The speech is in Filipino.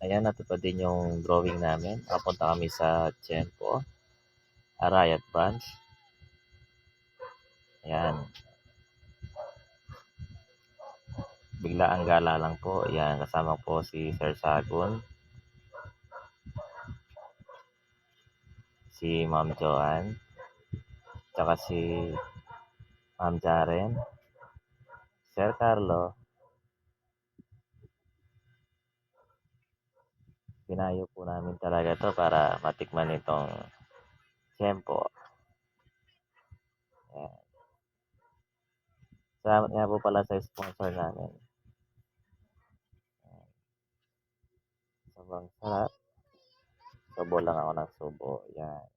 Ayan, natupad din yung drawing namin. Nakapunta kami sa Tiempo, Arayat Branch. Ayan, bigla ang gala lang po. Ayan, kasama po si Sir Sagun, si Ma'am Joanne, tsaka si Ma'am Jaren, Sir Carlo. Pinayo po namin talaga to para matikman itong Tiempo. Ayan. Salamat nga po pala sa sponsor namin. Ayan. Sobrang sarap. Subo lang ako ng subo. Yan.